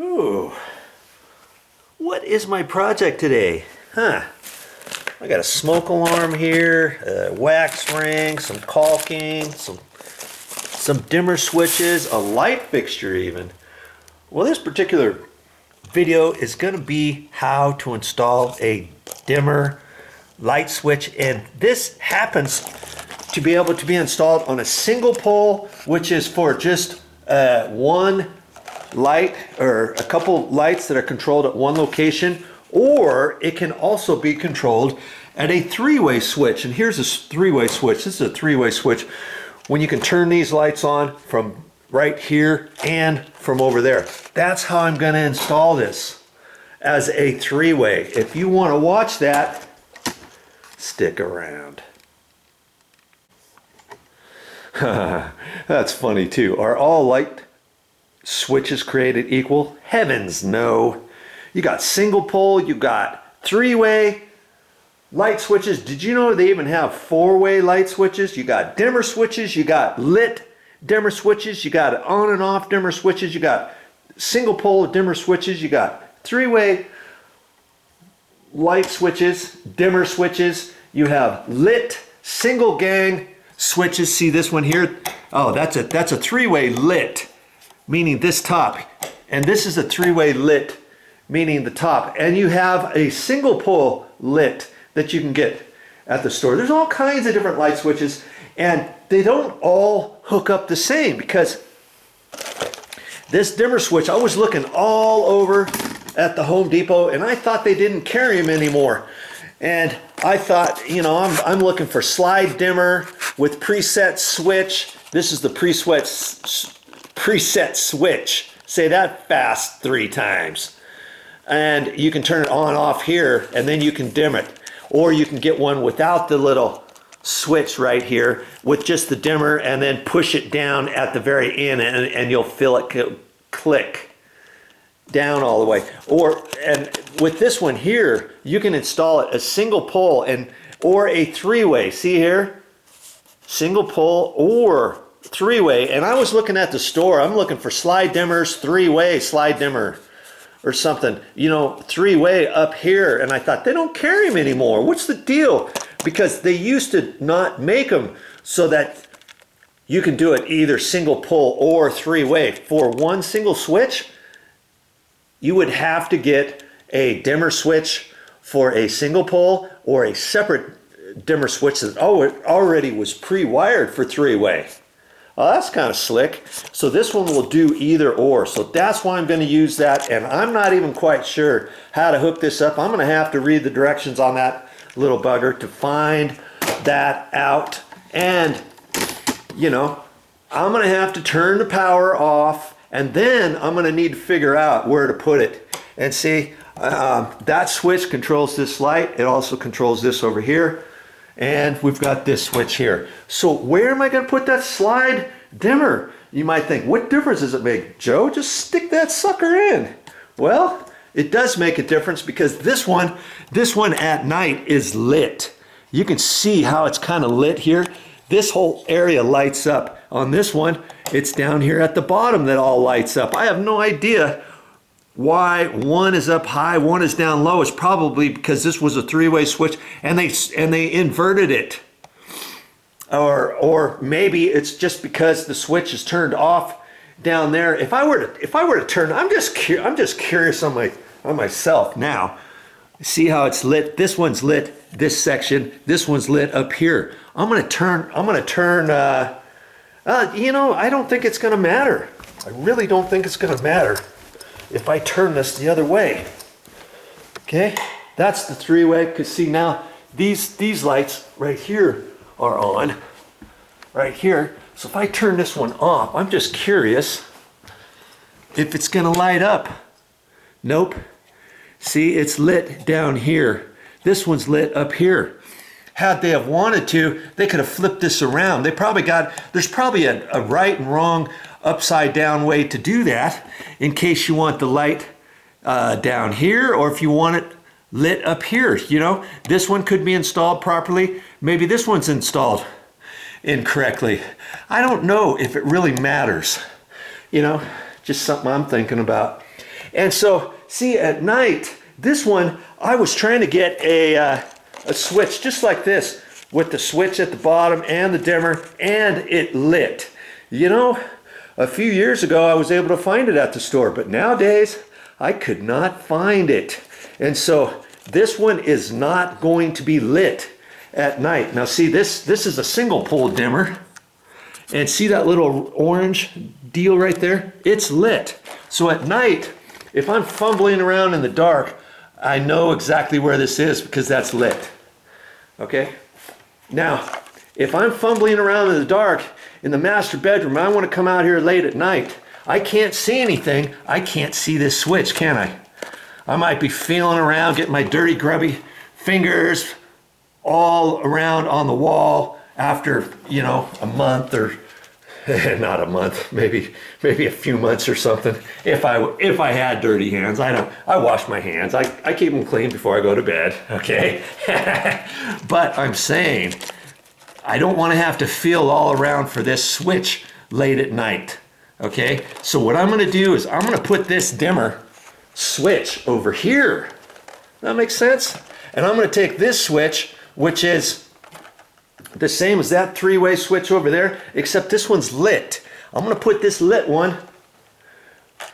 Ooh, what is my project today? I got a smoke alarm here, a wax ring, some caulking, some dimmer switches, a light fixture even. Well, this particular video is going to be how to install a dimmer light switch, and this happens to be able to be installed on a single pole, which is for just one light or a couple lights that are controlled at one location, or it can also be controlled at a three-way switch. And here's a three-way switch. This is a three-way switch when you can turn these lights on from right here and from over there. That's how I'm going to install this as a three-way. If you want to watch that, stick around. That's funny too. Are all light switches created equal? Heavens no. You got single pole, you got three-way light switches. Did you know they even have four-way light switches? You got dimmer switches, you got lit dimmer switches, you got on and off dimmer switches, you got single pole dimmer switches, you got three-way light switches, dimmer switches, you have lit single gang switches. See this one here? Oh, that's a three-way lit, meaning this top, and this is a three-way lit, meaning the top. And you have a single pole lit that you can get at the store. There's all kinds of different light switches, and they don't all hook up the same, because this dimmer switch, I was looking all over at the Home Depot and I thought they didn't carry them anymore. And I thought, you know, I'm looking for slide dimmer with preset switch. This is the preset switch. Say that fast 3 times. And you can turn it on off here, and then you can dim it. Or you can get one without the little switch right here with just the dimmer, and then push it down at the very end, and you'll feel it click down all the way. And with this one here, you can install it a single pole or a three-way. See here? Single pole or three-way. And I was looking at the store, I'm looking for slide dimmers, three-way slide dimmer or something, you know, three-way up here. And I thought, they don't carry them anymore. What's the deal? Because they used to not make them so that you can do it either single pole or three-way. For one single switch, you would have to get a dimmer switch for a single pole, or a separate dimmer switch that already was pre-wired for three-way. Well, that's kind of slick. So this one will do either or. So that's why I'm going to use that, and I'm not even quite sure how to hook this up. I'm going to have to read the directions on that little bugger to find that out. And, you know, I'm going to have to turn the power off, and then I'm going to need to figure out where to put it. And see, that switch controls this light. It also controls this over here. And we've got this switch here. So where am I going to put that slide dimmer? You might think, what difference does it make, Joe? Just stick that sucker in. Well, it does make a difference, because this one at night is lit. You can see how it's kind of lit here. This whole area lights up. On this one, it's down here at the bottom that all lights up. I have no idea why one is up high, one is down low. It's probably because this was a three-way switch and they inverted it. Or maybe it's just because the switch is turned off down there. If I were to turn, I'm just curious on myself now. See how it's lit? This one's lit, this section. This one's lit up here. I'm gonna turn, you know, I don't think it's gonna matter. I really don't think it's gonna matter if I turn this the other way. Okay, that's the three-way, because see now, these lights right here are on, right here. So if I turn this one off, I'm just curious if it's gonna light up. Nope. See, it's lit down here. This one's lit up here. Had they have wanted to, they could have flipped this around. There's probably a right and wrong upside down way to do that, in case you want the light down here, or if you want it lit up here. You know, this one could be installed properly. Maybe this one's installed incorrectly. I don't know if it really matters. You know, just something I'm thinking about. And so, see, at night, this one, I was trying to get a switch just like this, with the switch at the bottom and the dimmer, and it lit. You know, a few years ago, I was able to find it at the store, but nowadays, I could not find it. And so, this one is not going to be lit at night. Now see, this is a single pole dimmer. And see that little orange deal right there? It's lit. So at night, if I'm fumbling around in the dark, I know exactly where this is because that's lit. Okay? Now, if I'm fumbling around in the dark in the master bedroom, I want to come out here late at night, I can't see anything. I can't see this switch, can I? I might be feeling around, getting my dirty, grubby fingers all around on the wall after, you know, a month or not a month, maybe a few months or something. If I had dirty hands, I wash my hands. I keep them clean before I go to bed, okay? But I'm saying I don't want to have to feel all around for this switch late at night, okay? So what I'm going to do is I'm going to put this dimmer switch over here. That makes sense? And I'm going to take this switch, which is the same as that three-way switch over there, except this one's lit. I'm going to put this lit one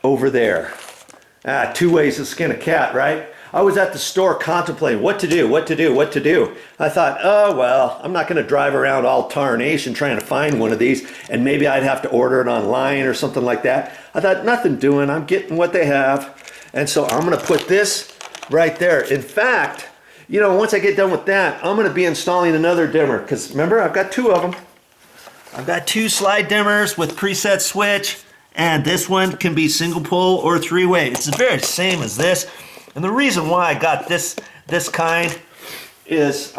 over there. Two ways to skin a cat, right? I was at the store contemplating what to do. I thought, oh, well, I'm not going to drive around all tarnation trying to find one of these, and maybe I'd have to order it online or something like that. I thought, nothing doing. I'm getting what they have. And so I'm going to put this right there. In fact, you know, once I get done with that, I'm going to be installing another dimmer because remember, I've got two of them. I've got two slide dimmers with preset switch, and this one can be single pole or three-way. It's the very same as this. And the reason why I got this kind is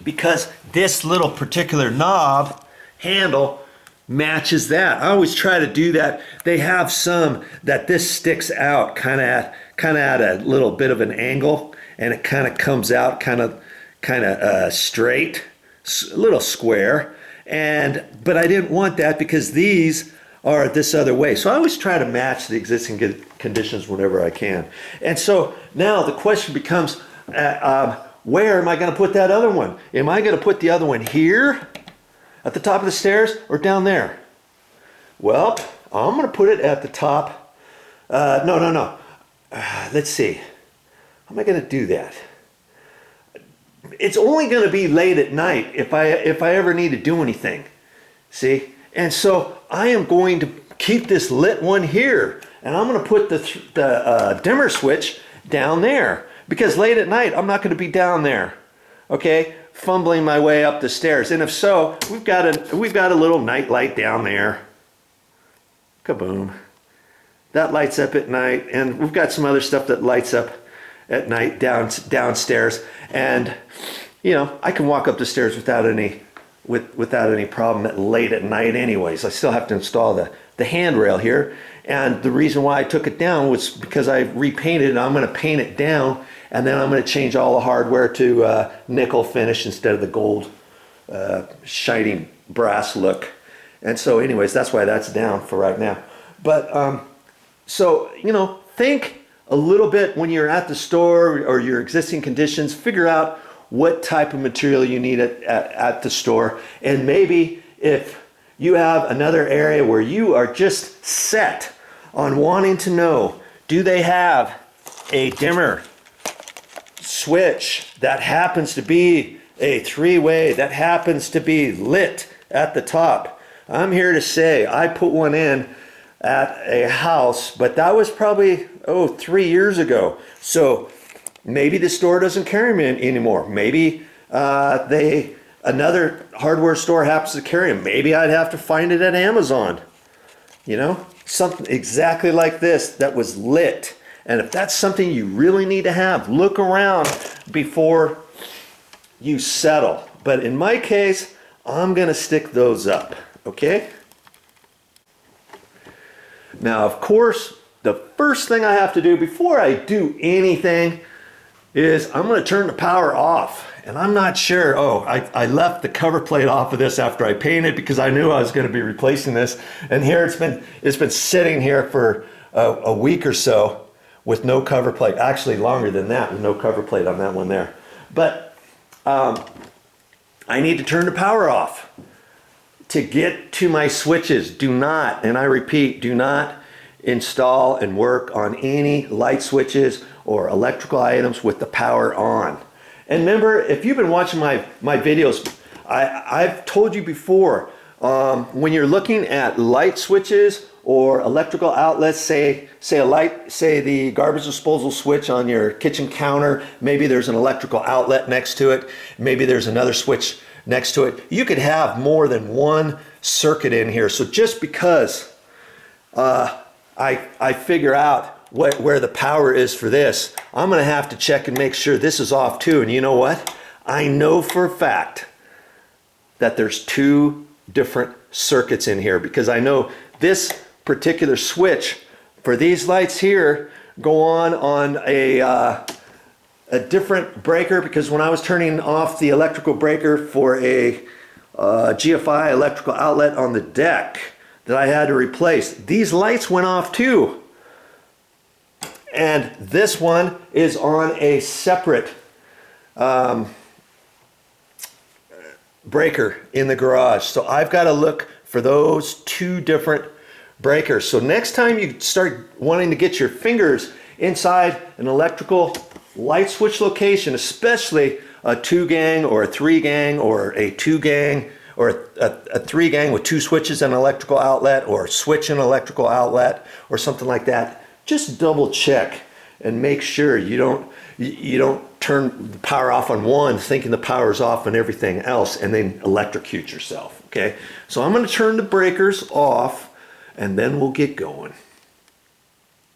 because this little particular knob handle matches that. I always try to do that. They have some that this sticks out kind of at a little bit of an angle, and it kind of comes out kind of straight, a little square. But I didn't want that because these are this other way. So I always try to match the existing conditions whenever I can. And so now the question becomes, where am I going to put that other one? Am I going to put the other one here at the top of the stairs or down there? Well, I'm going to put it at the top. No. Let's see. How am I going to do that? It's only going to be late at night if I ever need to do anything. See? And so I am going to keep this lit one here, and I'm going to put the dimmer switch down there because late at night I'm not going to be down there, okay, fumbling my way up the stairs. And if so, we've got a little night light down there. Kaboom! That lights up at night, and we've got some other stuff that lights up at night downstairs. And you know, I can walk up the stairs without any problem late at night anyways. I still have to install the handrail here, and the reason why I took it down was because I repainted it. I'm going to paint it down, and then I'm going to change all the hardware to nickel finish instead of the gold shiny brass look. And so anyways, that's why that's down for right now. But so, you know, think a little bit when you're at the store or your existing conditions, figure out what type of material you need at the store. And maybe if you have another area where you are just set on wanting to know, do they have a dimmer switch that happens to be a three-way, that happens to be lit at the top? I'm here to say I put one in at a house, but that was probably 3 years ago. So maybe the store doesn't carry them anymore. Maybe another hardware store happens to carry them. Maybe I'd have to find it at Amazon. You know, something exactly like this that was lit. And if that's something you really need to have, look around before you settle. But in my case, I'm going to stick those up. Okay? Now, of course, the first thing I have to do before I do anything is I'm going to turn the power off. And I'm not sure, I left the cover plate off of this after I painted because I knew I was going to be replacing this. And here it's been sitting here for a week or so with no cover plate. Actually longer than that with no cover plate on that one there. But I need to turn the power off to get to my switches. Do not, and I repeat, do not install and work on any light switches or electrical items with the power on. And remember, if you've been watching my videos, I've told you before, when you're looking at light switches or electrical outlets, say the garbage disposal switch on your kitchen counter, maybe there's an electrical outlet next to it, maybe there's another switch next to it. You could have more than one circuit in here. So just because I figure out where the power is for this, I'm gonna have to check and make sure this is off too. And you know what? I know for a fact that there's two different circuits in here, because I know this particular switch for these lights here go on a different breaker, because when I was turning off the electrical breaker for a GFI electrical outlet on the deck that I had to replace, these lights went off too. And this one is on a separate breaker in the garage. So I've got to look for those two different breakers. So next time you start wanting to get your fingers inside an electrical light switch location, especially a 2-gang or a 3-gang or a 2-gang or a 3-gang with 2 switches and an electrical outlet, or a switch and electrical outlet or something like that, just double check and make sure you don't turn the power off on one thinking the power's off on everything else and then electrocute yourself. Okay, so I'm going to turn the breakers off and then we'll get going.